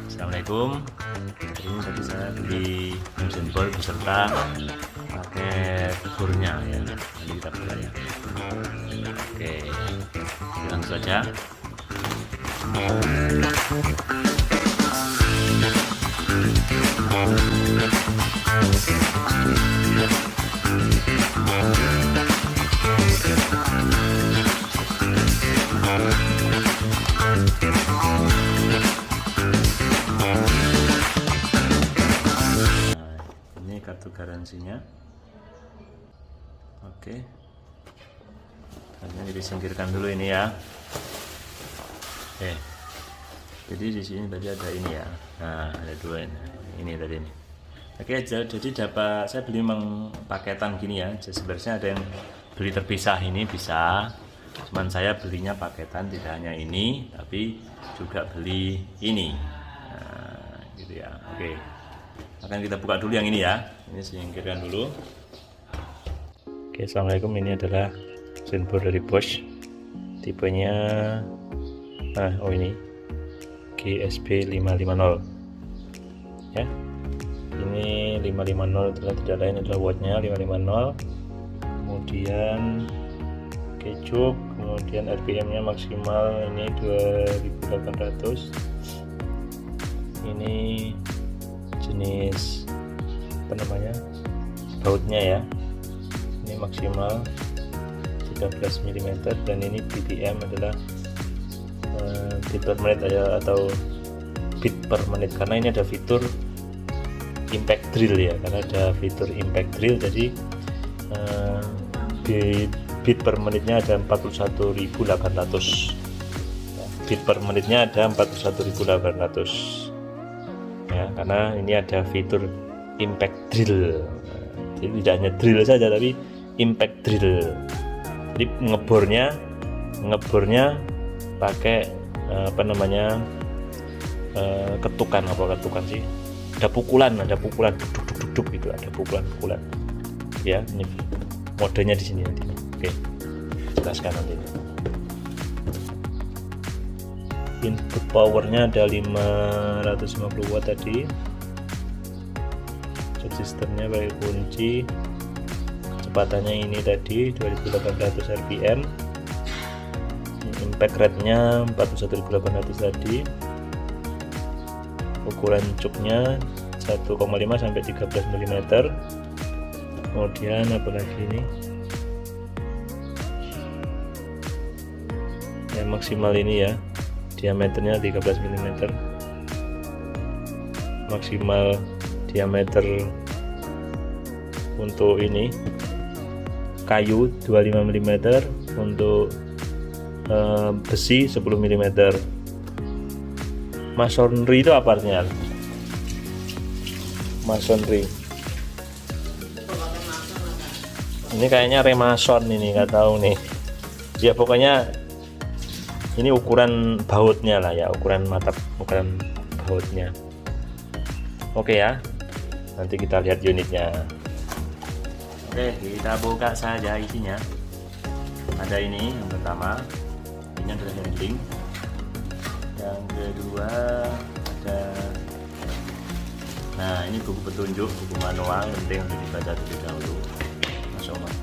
Assalamualaikum. Ini tadi saya beli mesin bol beserta pakai burnya ya. Nanti kita buka ya. Oke, langsung saja. Ini kartu garansinya. Oke, karena disingkirkan dulu ini ya. Jadi di sini tadi ada ini ya. Nah, ada dua ini tadi ini. Oke, jadi dapat saya beli memang paketan gini ya. Jadi sebenarnya ada yang beli terpisah ini bisa. Cuman saya belinya paketan, tidak hanya ini, tapi juga beli ini. Nah, gitu ya. Oke. Akan kita buka dulu yang ini ya. Ini singkirkan dulu. Oke, assalamualaikum. Ini adalah mesin bor dari Bosch. Tipenya, ini GSB 550. Ya. Ini 550 adalah tidak lain adalah wattnya 550. Kemudian kecup, kemudian RPM-nya maksimal ini 2800. Ini jenis bautnya ya, ini maksimal 13 mm dan ini BPM adalah bit per menit atau bit per menit, karena ini ada fitur impact drill ya, karena ada fitur impact drill jadi bit per menitnya ada 41.800 bit per menitnya ada 41.800 ya, karena ini ada fitur impact drill. Jadi tidak hanya drill saja tapi impact drill. Jadi ngebornya pakai ketukan sih, ada pukulan duk gitu, ada pukulan ya. Ini modenya di sini nanti. Oke, jelaskan nanti. Input powernya ada 550 watt tadi. Sistemnya pakai kunci. Kecepatannya ini tadi 2800 rpm. Impact rate-nya 41.800 tadi. Ukuran cuknya 1,5 sampai 13 mm. Kemudian apa lagi ini? Yang maksimal ini ya, diameternya 13 mm. Maksimal diameter untuk ini kayu 25 mm, untuk besi 10 mm. Masonry itu apa artinya? Masonry ini kayaknya remason, ini nggak tahu nih ya, pokoknya ini ukuran bautnya lah ya, ukuran bautnya. Oke ya, nanti kita lihat unitnya. Oke, kita buka saja isinya. Ada ini yang pertama, ini adalah handling. Yang kedua ada, nah ini buku petunjuk, buku manual, penting untuk dibaca terlebih dahulu. Masya Allah.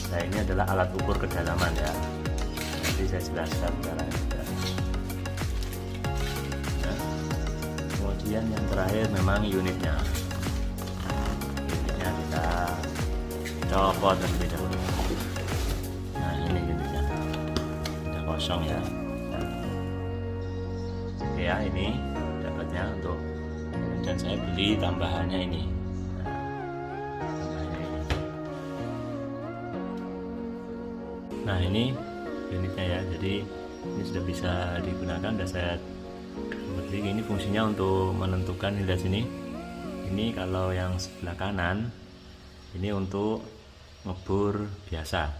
Nah ini adalah alat ukur kedalaman ya. Nanti saya jelaskan caranya. Kemudian yang terakhir memang unitnya kita copot terlebih dahulu. Nah ini unitnya sudah kosong ya. Oke ya, ini dapatnya untuk, dan saya beli tambahannya ini. Nah ini unitnya ya, jadi ini sudah bisa digunakan. Dan saya seperti ini fungsinya untuk menentukan di sini. Ini kalau yang sebelah kanan ini untuk ngebor biasa,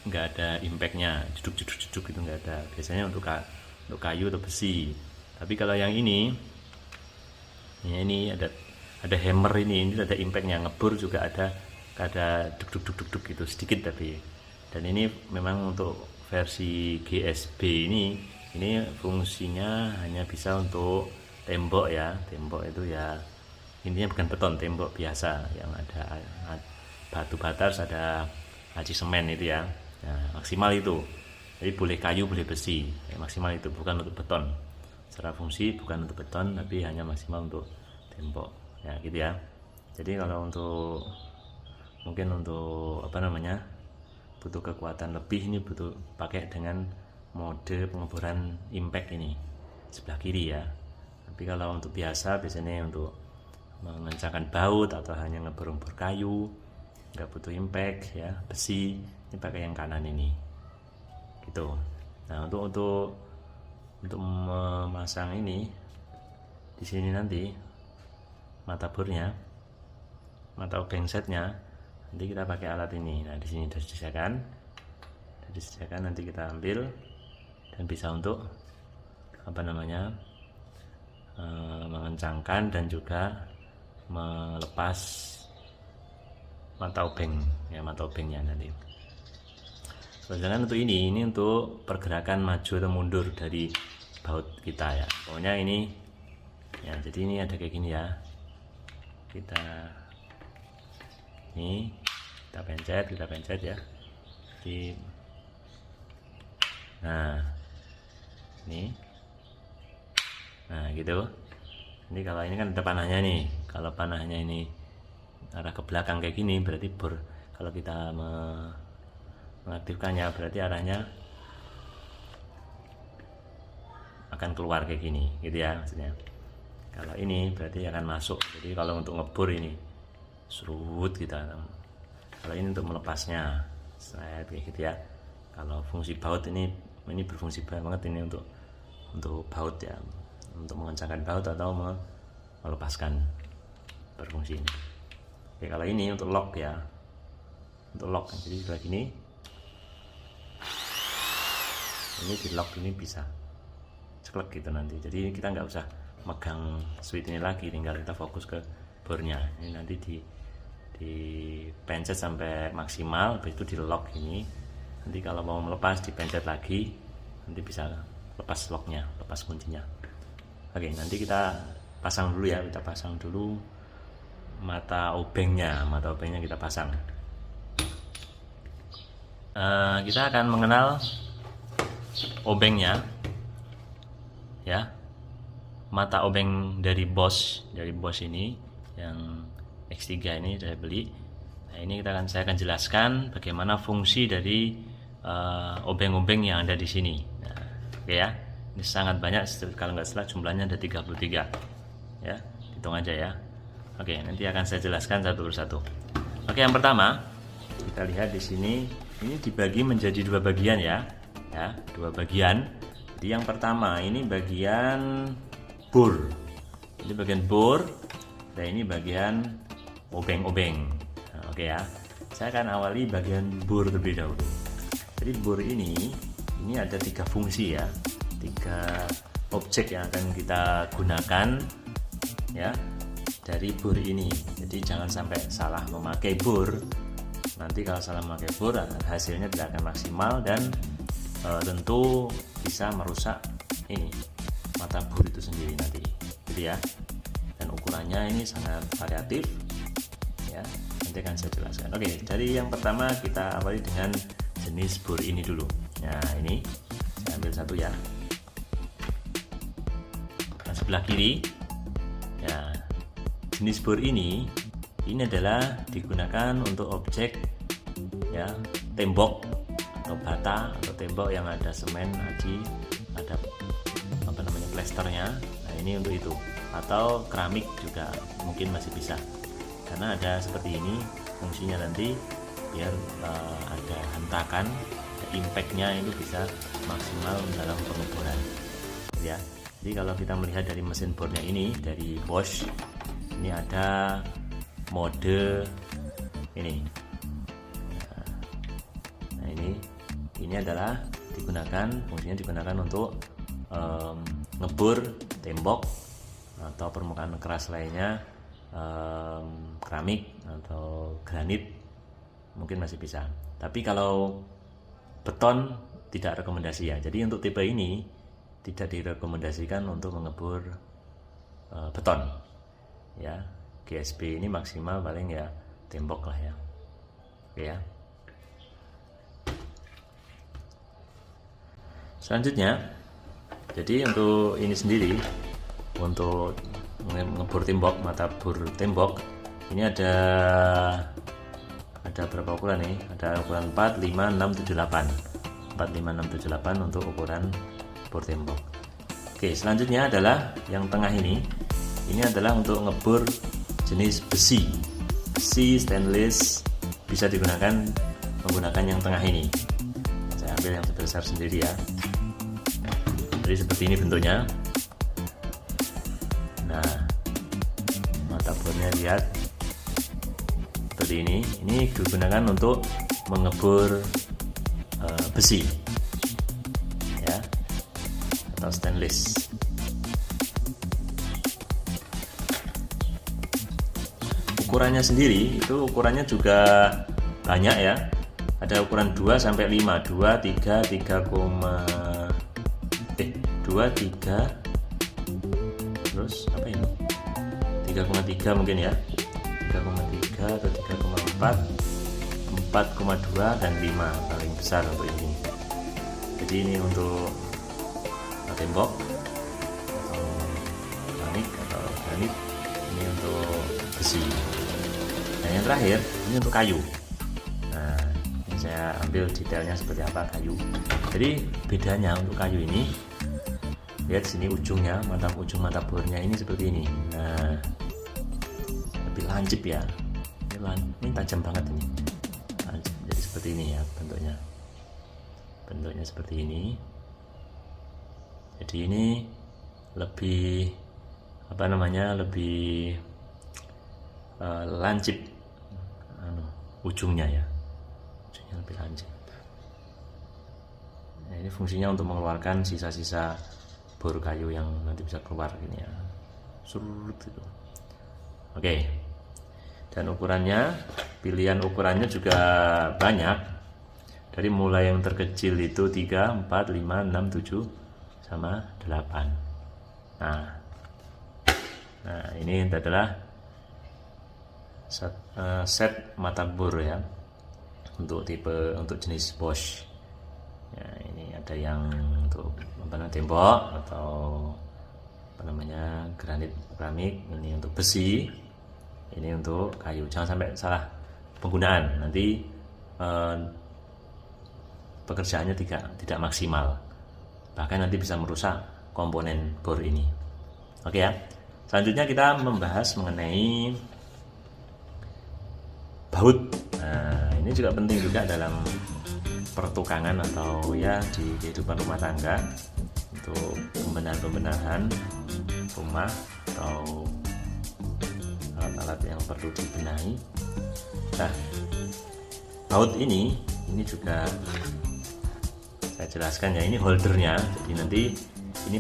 nggak ada impactnya, jeduk gitu, nggak ada. Biasanya untuk kayu atau besi. Tapi kalau yang ini ya, ini ada hammer, ini ada impactnya, ngebor juga ada duk gitu sedikit tapi. Dan ini memang untuk versi GSB ini Ini fungsinya hanya bisa untuk tembok ya, tembok itu ya intinya bukan beton, tembok biasa yang ada batu bata, ada aci semen itu ya. Nah, maksimal itu. Jadi boleh kayu, boleh besi, ya, maksimal itu, bukan untuk beton. Secara fungsi bukan untuk beton, tapi hanya maksimal untuk tembok. Ya gitu ya. Jadi kalau untuk mungkin untuk apa namanya, butuh kekuatan lebih, ini butuh pakai dengan mode pengeboran impact ini sebelah kiri ya. Tapi kalau untuk biasanya untuk mengencangkan baut atau hanya ngebor-ngebor kayu, nggak butuh impact ya, besi, ini pakai yang kanan ini gitu. Nah untuk memasang ini di sini nanti mata bornya, mata obeng setnya, nanti kita pakai alat ini. Nah di sini sudah disediakan, nanti kita ambil dan bisa untuk apa namanya, mengencangkan dan juga melepas mata obeng ya, mata obengnya nanti. Sedangkan untuk ini untuk pergerakan maju atau mundur dari baut kita ya. Pokoknya ini ya, jadi ini ada kayak gini ya. Kita pencet ya. Nah ini, nah gitu. Ini kalau ini kan ada panahnya nih, kalau panahnya ini arah ke belakang kayak gini, berarti bor, kalau kita mengaktifkannya berarti arahnya akan keluar kayak gini gitu ya maksudnya. Kalau ini berarti akan masuk. Jadi kalau untuk ngebor ini serut kita, kalau ini untuk melepasnya kayak gitu ya. Kalau fungsi baut ini berfungsi banget ini untuk baut ya, untuk mengencangkan baut atau melepaskan, berfungsi ini. Oke, kalau ini untuk lock ya, untuk lock. Jadi sebelah gini ini di lock, ini bisa ceklek gitu nanti. Jadi kita nggak usah megang switch ini lagi, tinggal kita fokus ke bornya. Ini nanti di pencet sampai maksimal, habis itu di lock ini. Nanti kalau mau melepas dipencet lagi, nanti bisa lepas locknya, lepas kuncinya. Oke, nanti kita pasang dulu ya, kita pasang dulu mata obengnya kita pasang. Kita akan mengenal obengnya ya, mata obeng dari Bosch ini yang X3 ini saya beli. Nah ini saya akan jelaskan bagaimana fungsi dari obeng-obeng yang ada di sini. Nah, oke ya, ini sangat banyak, kalau nggak salah jumlahnya ada 33 ya, hitung aja ya. Oke, nanti akan saya jelaskan satu persatu. Oke, yang pertama kita lihat di sini, ini dibagi menjadi dua bagian ya, dua bagian. Jadi yang pertama ini bagian bor, ini bagian bor, dan ini bagian obeng-obeng. Nah, oke ya, saya akan awali bagian bor terlebih dahulu. Jadi bor ini ada 3 fungsi ya, 3 objek yang akan kita gunakan ya dari bor ini. Jadi jangan sampai salah memakai bor. Nanti kalau salah memakai bor, hasilnya tidak akan maksimal dan tentu bisa merusak ini mata bor itu sendiri nanti, gitu ya. Dan ukurannya ini sangat variatif ya, nanti akan saya jelaskan. Oke, dari yang pertama kita awali dengan jenis bor ini dulu. Nah ini saya ambil satu ya, nah, sebelah kiri ya. Jenis bor ini adalah digunakan untuk objek ya, tembok atau bata atau tembok yang ada semen, aci, ada apa namanya, plesternya. Nah ini untuk itu, atau keramik juga mungkin masih bisa, karena ada seperti ini fungsinya nanti biar ada hentakan, impactnya itu bisa maksimal dalam pengeboran ya. Jadi kalau kita melihat dari mesin bornya ini dari Bosch, ini ada mode ini. Nah ini adalah fungsinya digunakan untuk ngebor tembok atau permukaan keras lainnya, keramik atau granit mungkin masih bisa. Tapi kalau beton tidak rekomendasi ya. Jadi untuk tipe ini tidak direkomendasikan untuk mengebor beton ya. GSB ini maksimal paling ya tembok lah ya. Oke ya. Selanjutnya, jadi untuk ini sendiri, untuk ngebor tembok, mata bor tembok ini ada berapa ukuran nih? Ada ukuran 4, 5, 6, 7, 8. 4, 5, 6, 7, 8 untuk ukuran bor tembok. Oke, selanjutnya adalah yang tengah ini. Ini adalah untuk ngebor jenis besi. Besi stainless, bisa digunakan menggunakan yang tengah ini. Saya ambil yang sebesar sendiri ya. Jadi seperti ini bentuknya. Nah, mata bornya lihat seperti ini. Ini digunakan untuk mengebor besi ya, atau stainless. Ukurannya sendiri itu ukurannya juga banyak ya. Ada ukuran 2 sampai 5, 2, 3, 2, 3, terus apa ini? 3,3 mungkin ya. 3,3 atau 3,4, 4,2 dan 5 paling besar untuk ini. Jadi ini untuk tembok atau keramik atau granit, ini untuk besi. Dan yang terakhir ini untuk kayu. Nah, ini saya ambil detailnya seperti apa kayu. Jadi bedanya untuk kayu ini, lihat sini ujungnya, ujung mata bornya ini seperti ini. Nah, lebih lancip ya. Ini tajam banget ini. Lancip. Jadi seperti ini ya bentuknya. Bentuknya seperti ini. Jadi ini lebih lebih lancip ujungnya ya. Ujungnya lebih lancip. Nah, ini fungsinya untuk mengeluarkan sisa-sisa bor kayu yang nanti bisa keluar gini ya, surut gitu. Oke, dan ukurannya, pilihan ukurannya juga banyak, dari mulai yang terkecil itu 3, 4, 5, 6, 7 sama 8. Nah ini adalah set mata bor ya, untuk jenis Bosch ya. Ini ada yang untuk tembok atau granit keramik, ini untuk besi, ini untuk kayu. Jangan sampai salah penggunaan, nanti pekerjaannya tidak maksimal, bahkan nanti bisa merusak komponen bor ini. Oke ya, selanjutnya kita membahas mengenai baut. Nah, ini juga penting juga dalam pertukangan atau ya di kehidupan rumah tangga, untuk pembenahan rumah atau alat-alat yang perlu dibenahi. Nah, baut ini juga saya jelaskan ya, ini holdernya. Jadi nanti ini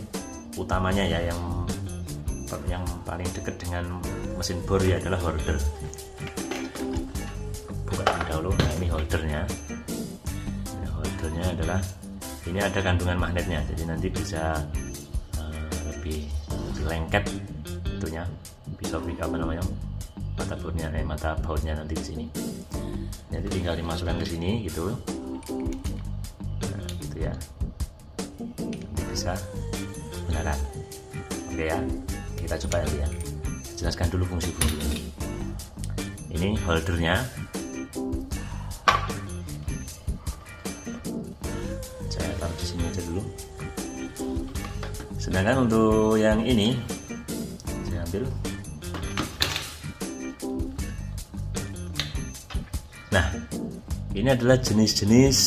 utamanya ya, yang paling dekat dengan mesin bor ya adalah holder. Buka dahulu. Nah, ini holdernya. Holdernya adalah ini ada kandungan magnetnya, jadi nanti bisa lebih lengket tentunya, bisa mata bornya, mata bautnya nanti di sini. Nanti tinggal dimasukkan ke sini gitu. Nah, gitu ya. Nanti bisa beneran. Oke ya, kita coba ya. Jelaskan dulu fungsi-fungsi ini. Ini holdernya. Saya taruh di sini aja dulu. Sedangkan untuk yang ini saya ambil. Nah, ini adalah jenis-jenis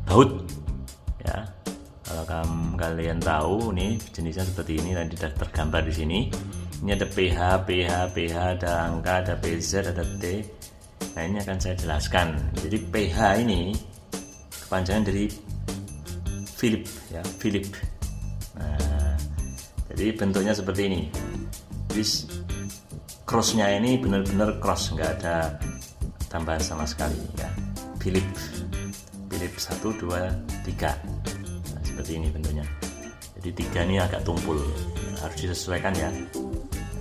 baut ya. Kalau kalian tahu nih jenisnya seperti ini, tadi sudah tergambar di sini. Ini ada PH, ada angka, ada PZ, ada T. Nah, ini akan saya jelaskan. Jadi PH ini kepanjangan dari Philip ya, Philip. Nah, jadi bentuknya seperti ini. Jadi crossnya ini benar-benar cross, nggak ada tambahan sama sekali ya. Philip 1, 2, 3. Nah, seperti ini bentuknya. Jadi 3 ini agak tumpul, harus disesuaikan ya.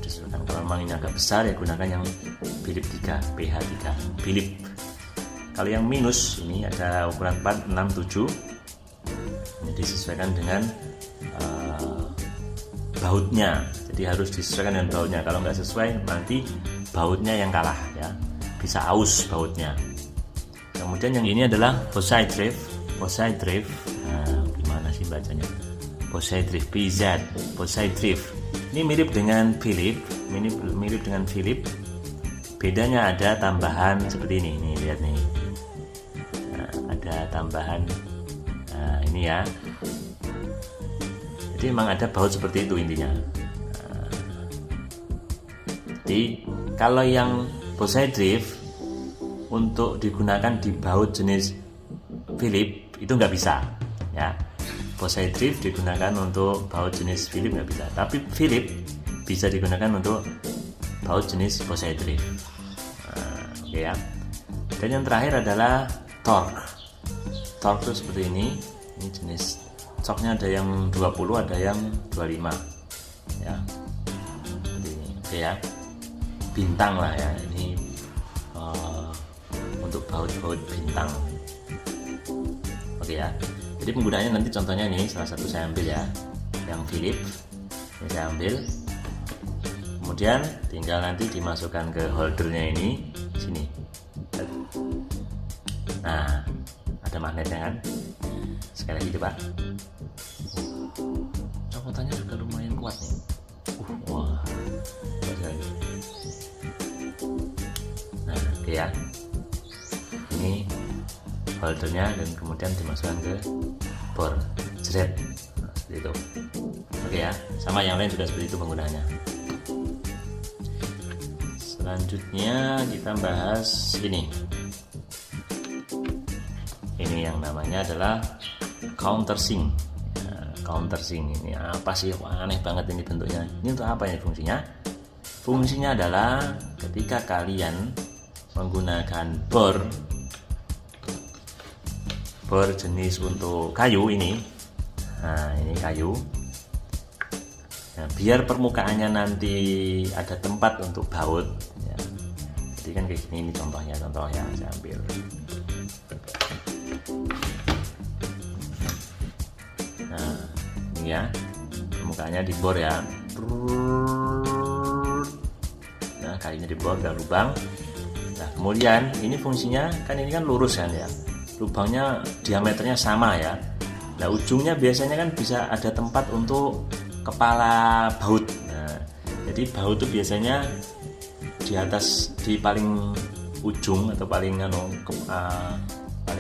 Disesuaikan. Kalau memang ini agak besar ya gunakan yang Philips 3, PH3 Philips. Kalau yang minus ini ada ukuran 4, 6, 7. Ini disesuaikan dengan bautnya. Jadi harus disesuaikan dengan bautnya. Kalau nggak sesuai nanti bautnya yang kalah ya. Bisa aus bautnya. Kemudian yang ini adalah Bosai Drive. Nah, gimana sih bacanya? Bosai Drive, PZ, Bosai Drive. Ini mirip dengan Philips, mirip dengan Philips. Bedanya ada tambahan seperti ini. Nih lihat nih. Nah, ada tambahan. Nah, ini ya. Jadi memang ada baut seperti itu intinya. Nah, jadi kalau yang Bosai Drive untuk digunakan di baut jenis Philips itu nggak bisa ya. Bosai Drive digunakan untuk baut jenis Philips nggak bisa, tapi Philips bisa digunakan untuk baut jenis Bosai Drive. Nah, oke ya. Dan yang terakhir adalah torque itu seperti ini jenis coknya ada yang 20, ada yang 25 ya, seperti ini. Oke ya, bintang lah ya ini, untuk baut-baut bintang. Oke ya. Jadi penggunaannya nanti contohnya ini salah satu saya ambil ya, yang Philips ini saya ambil. Kemudian tinggal nanti dimasukkan ke holdernya ini sini. Nah, ada magnetnya kan. Sekali lagi coba. Copotannya juga lumayan kuat nih. Wah. Nah, oke ya. Ini holdernya dan kemudian dimasukkan ke bor jret. Nah, seperti itu. Oke ya, sama yang lain juga seperti itu penggunaannya. Selanjutnya kita bahas ini. Ini yang namanya adalah countersink. Nah, countersink ini apa sih? Wah, aneh banget ini bentuknya. Ini untuk apa ini fungsinya? Fungsinya adalah ketika kalian menggunakan bor jenis untuk kayu ini. Nah, ini kayu. Nah, biar permukaannya nanti ada tempat untuk baut ya. Jadi kan kayak gini, ini contoh yang saya ambil. Nah, ini ya permukaannya dibor ya. Nah, kayunya dibor ke lubang. Nah, kemudian ini fungsinya kan, ini kan lurus kan ya, lubangnya diameternya sama ya. Nah, ujungnya biasanya kan bisa ada tempat untuk kepala baut. Nah, jadi baut itu biasanya di atas, di paling ujung atau paling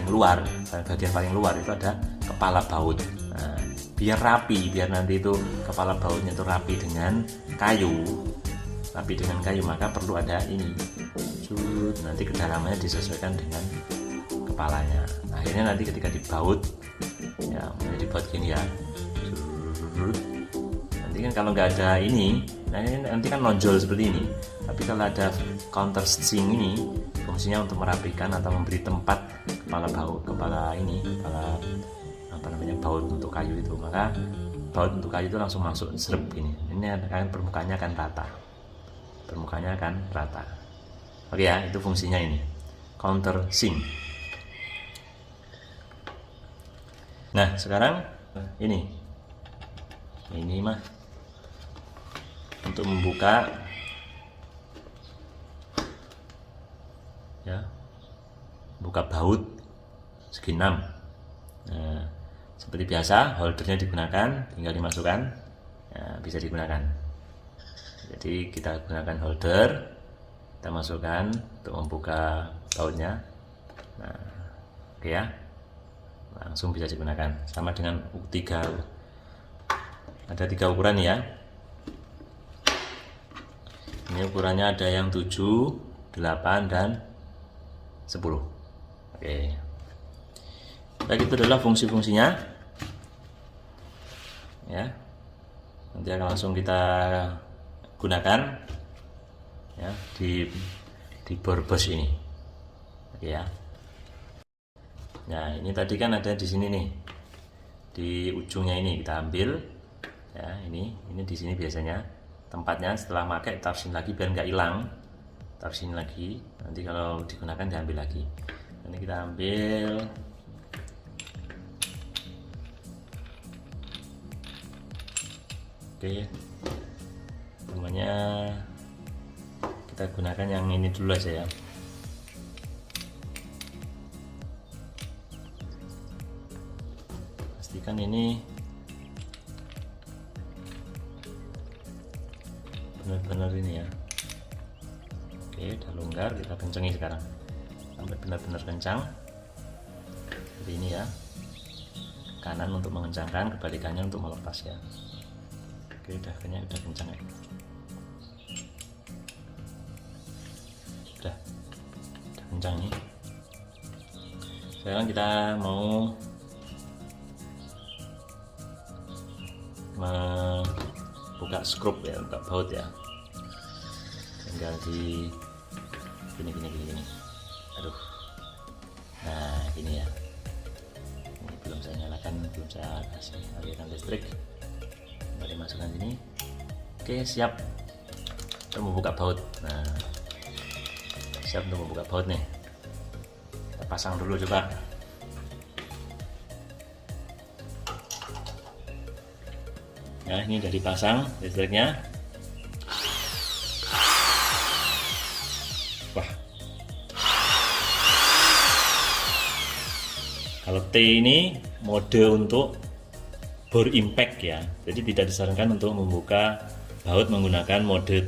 luar, bagian paling luar itu ada kepala baut. Nah, biar rapi, biar nanti itu kepala bautnya itu rapi dengan kayu, maka perlu ada ini. Nanti kedalamannya disesuaikan dengan kepalanya. Akhirnya nanti ketika dibaut ya, dibaut gini ya. Nanti kan kalau nggak ada ini, nanti kan nonjol seperti ini. Tapi kalau ada countersink ini, fungsinya untuk merapikan atau memberi tempat kepala baut untuk kayu itu. Maka baut untuk kayu itu langsung masuk serep gini. Ini akan permukaannya akan rata. Oke ya, itu fungsinya ini countersink. Nah, sekarang ini mah untuk membuka ya, buka baut segi 6. Nah, seperti biasa holdernya digunakan, tinggal dimasukkan ya, bisa digunakan. Jadi kita gunakan holder, kita masukkan untuk membuka bautnya. Nah, oke ya, langsung bisa digunakan. Sama dengan 3, ada 3 ukuran ya. Ini ukurannya ada yang 7, 8 dan 10. Oke. Baik, itu adalah fungsi-fungsinya ya. Nanti akan langsung kita gunakan ya di bor bos ini. Oke ya. Nah, ini tadi kan ada di sini nih. di ujungnya ini kita ambil ya, ini di sini biasanya tempatnya. Setelah pakai taruh sini lagi biar nggak hilang, taruh sini lagi, nanti kalau digunakan diambil lagi. Ini kita ambil, oke, namanya kita gunakan yang ini dulu aja ya. Pastikan ini benar-benar ini ya. Oke, udah longgar, kita kencengi sekarang sampai benar-benar kencang seperti ini ya. Kanan untuk mengencangkan, kebalikannya untuk melepas ya. Oke, udah kencang ya. Udah kencang nih. Sekarang kita mau buka skrup ya, buka baut ya. Tinggal di gini. Aduh. Nah, gini ya. Ini belum saya nyalakan, belum saya kasih aliran listrik. Kembali masukkan sini. Oke, siap untuk membuka baut. Nah, siap untuk membuka baut nih. Kita pasang dulu coba. Nah, ini udah dipasang listriknya. Wah. Kalau T ini mode untuk bore impact ya. Jadi tidak disarankan untuk membuka baut menggunakan mode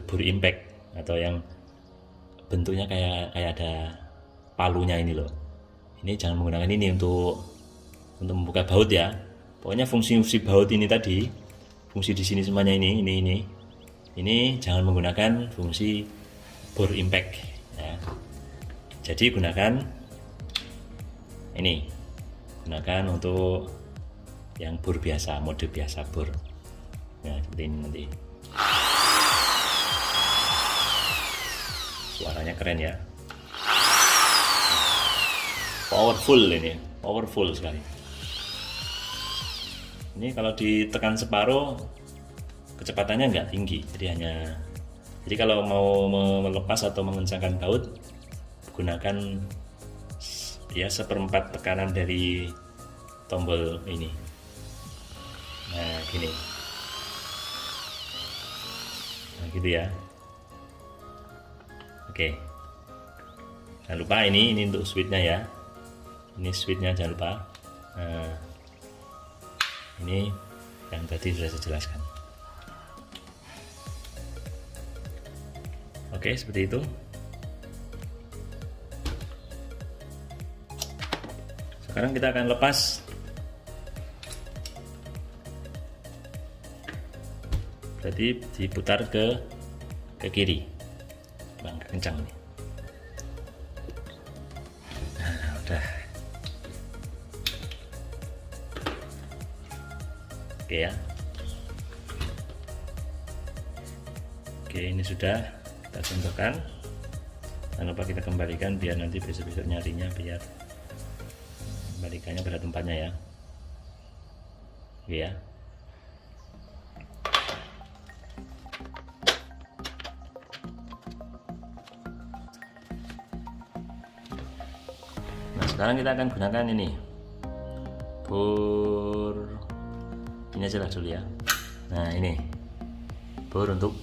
bore impact atau yang bentuknya kayak ada palunya ini loh. Ini jangan menggunakan ini untuk membuka baut ya. Pokoknya fungsi baut ini tadi, fungsi di sini semuanya ini jangan menggunakan fungsi bore impact ya. Jadi gunakan ini, gunakan untuk yang bore biasa, mode biasa bore. Nah, seperti ini nanti. Suaranya keren ya. Powerful ini, powerful sekali. Ini kalau ditekan separuh kecepatannya nggak tinggi, jadi kalau mau melepas atau mengencangkan baut gunakan ya 1/4 tekanan dari tombol ini. Nah, gini. Nah, gitu ya. Oke. Jangan lupa ini untuk switchnya ya. Ini switchnya jangan lupa. Nah, ini yang tadi sudah saya jelaskan. Oke, seperti itu. Sekarang kita akan lepas. Berarti diputar ke kiri. Bang, kencang nih. Nah, udah. Oke ya. Oke, ini sudah kita contohkan. Jangan lupa kita kembalikan biar nanti besok-besok nyarinya biar kembalikannya pada tempatnya ya. Oke ya. Nah, sekarang kita akan gunakan ini bor. Ini aja lah dulu ya. Nah, ini bor untuk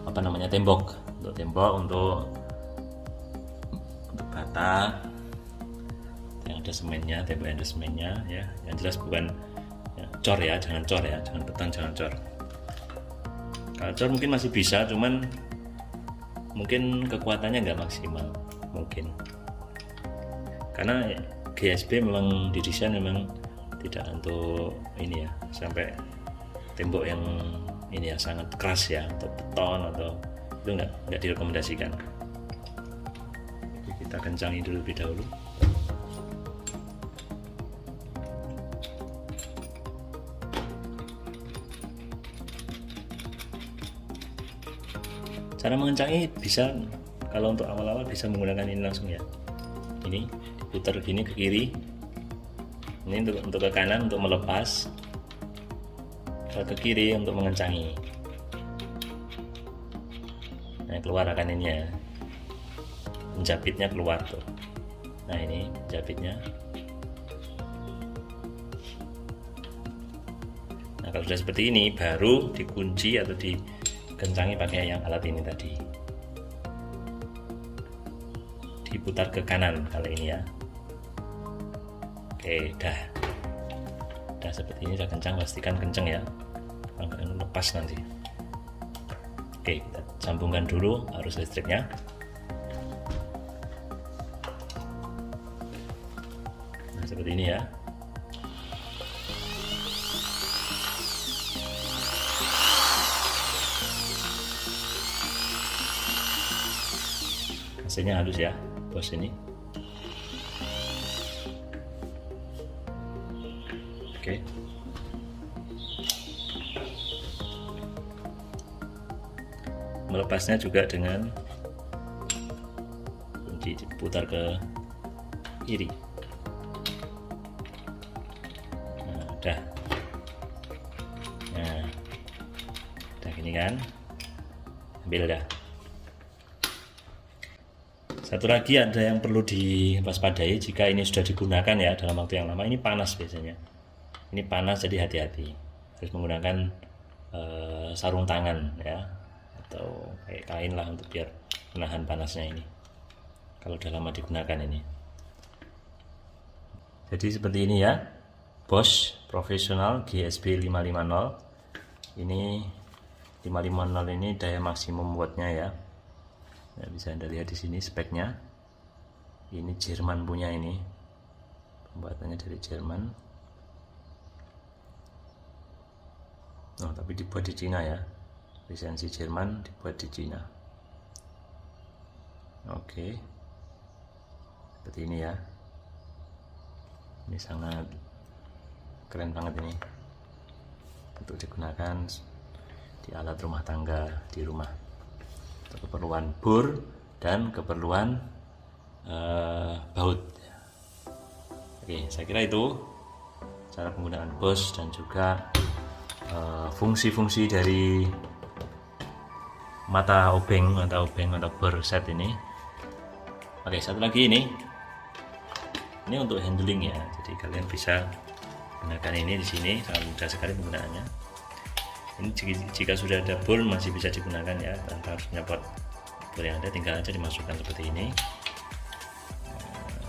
apa namanya, tembok, untuk bata yang ada semennya, tembok yang ada semennya ya. Yang jelas bukan ya, cor ya, jangan cor ya, jangan beton, jangan cor. Kalau cor mungkin masih bisa, cuman mungkin kekuatannya nggak maksimal mungkin, karena GSB memang didesain memang tidak untuk ini ya, sampai tembok yang ini ya sangat keras ya, atau beton atau itu nggak direkomendasikan. Jadi kita kencangi dulu lebih dahulu. Cara mengencangi bisa, kalau untuk awal-awal bisa menggunakan ini langsung ya. Ini diputar gini ke kiri. Ini untuk ke kanan untuk melepas, kalau ke kiri untuk mengencangi. Nah, keluar akan ini ya, penjapitnya keluar tuh. Nah, ini penjapitnya. Nah, kalau sudah seperti ini baru dikunci atau dikencangi pakai yang alat ini tadi. Diputar ke kanan kali ini ya. Oke, dah seperti ini, udah kencang, pastikan kencang ya, jangan lepas nanti. Oke, kita sambungkan dulu arus listriknya. Nah, seperti ini ya. Hasilnya halus ya, bos ini. Oke. Melepasnya juga dengan kunci diputar ke kiri. Nah, udah. Nah, udah gini kan. Ambil dah. Satu lagi ada yang perlu diwaspadai jika ini sudah digunakan ya dalam waktu yang lama. Ini panas biasanya. Ini panas, jadi hati-hati. Harus menggunakan sarung tangan ya, atau kayak kain lah untuk biar menahan panasnya ini. Kalau udah lama digunakan ini. Jadi seperti ini ya. Bosch Professional GSB 550. Ini 550 ini daya maksimum wattnya ya. Nah, bisa Anda lihat di sini speknya. Ini Jerman punya ini. Pembuatannya dari Jerman. Oh, tapi dibuat di Cina ya. Lisensi Jerman, dibuat di Cina. Oke. Seperti ini ya. Ini sangat keren banget ini. Untuk digunakan di alat rumah tangga di rumah. Untuk keperluan bor dan keperluan baut. Oke, saya kira itu cara penggunaan Bosch dan juga fungsi-fungsi dari mata obeng atau bor set ini. Oke, satu lagi ini untuk handling ya, jadi kalian bisa gunakan ini di sini, sangat mudah sekali penggunaannya. Ini jika sudah ada bor masih bisa digunakan ya, tanpa harus nyopot bor yang ada, tinggal aja dimasukkan seperti ini.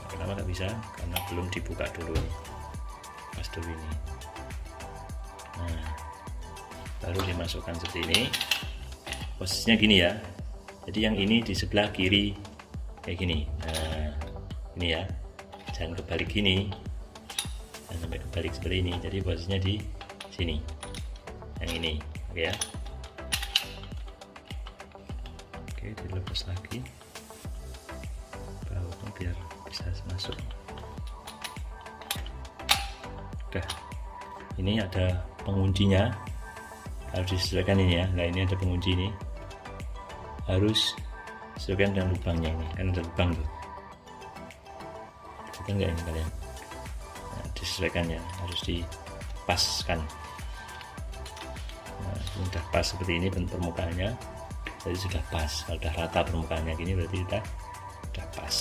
Kenapa nggak bisa? Karena belum dibuka dulu nih, pas dulu ini. Nah, baru dimasukkan seperti ini. Posisinya gini ya, jadi yang ini di sebelah kiri kayak gini. Nah, ini ya, jangan kebalik gini, jangan sampai kebalik seperti ini. Jadi posisinya di sini, yang ini, oke ya. Oke, dilepas lagi bautnya biar bisa masuk. Udah, ini ada penguncinya, harus disesuaikan ini ya. Nah, ini ada pengunci ini, harus sesuaikan dengan lubangnya ini, kan ada lubang tuh, kan enggak ini kalian. Nah, disesuaikan ya, harus dipaskan. Nah, sudah pas seperti ini bentuk permukaannya, jadi sudah pas. Kalau sudah rata permukaannya gini berarti sudah pas.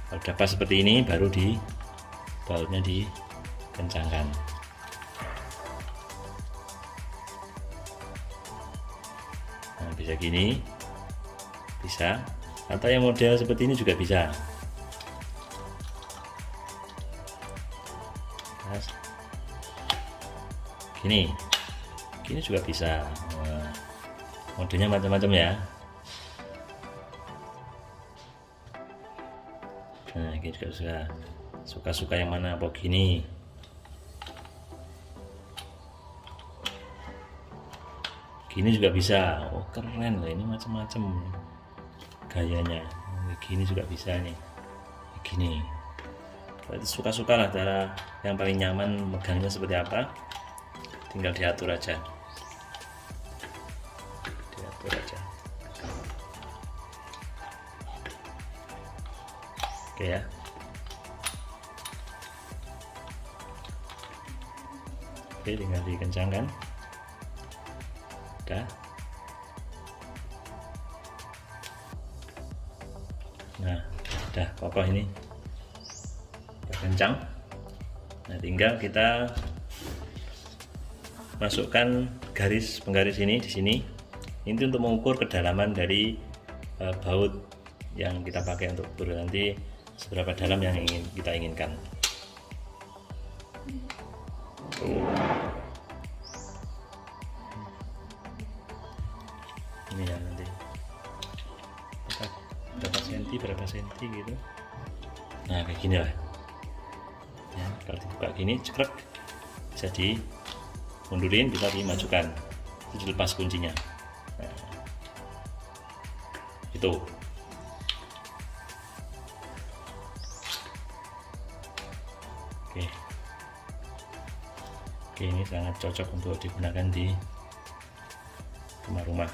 Kalau sudah pas seperti ini baru bautnya dikencangkan. Nah, bisa gini, bisa, atau yang model seperti ini juga bisa. Nah, gini juga bisa. Nah, modenya macam-macam ya. Nah, ini juga suka yang mana, apa gini. Gini juga bisa. Oh, keren loh, ini macam-macam gayanya. Gini juga bisa nih, gini. Berarti suka-suka lah, cara yang paling nyaman megangnya seperti apa, tinggal diatur aja. Oke ya. Oke, tinggal dikencangkan. Udah. Nah, udah kokoh ini, udah kencang. Nah, tinggal kita masukkan garis penggaris ini di sini. Ini untuk mengukur kedalaman dari baut yang kita pakai untuk bur, nanti seberapa dalam yang kita inginkan. Ini ya, nanti berapa senti gitu. Nah, kayak gini lah ya. Kalau dibuka gini cekrek, bisa dimundurin, bisa dimajukan, itu dilepas kuncinya. Nah, itu oke. Oke, ini sangat cocok untuk digunakan di rumah-rumah.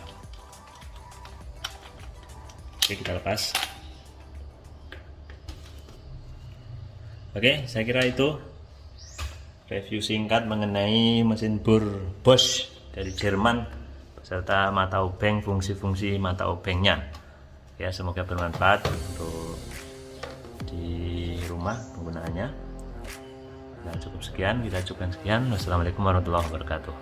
Oke, kita lepas. Oke, saya kira itu review singkat mengenai mesin bor Bosch dari Jerman beserta mata obeng, fungsi-fungsi mata obengnya. Ya, semoga bermanfaat untuk di rumah penggunaannya. Nah, cukup sekian, kita cukupkan sekian. Wassalamualaikum warahmatullahi wabarakatuh.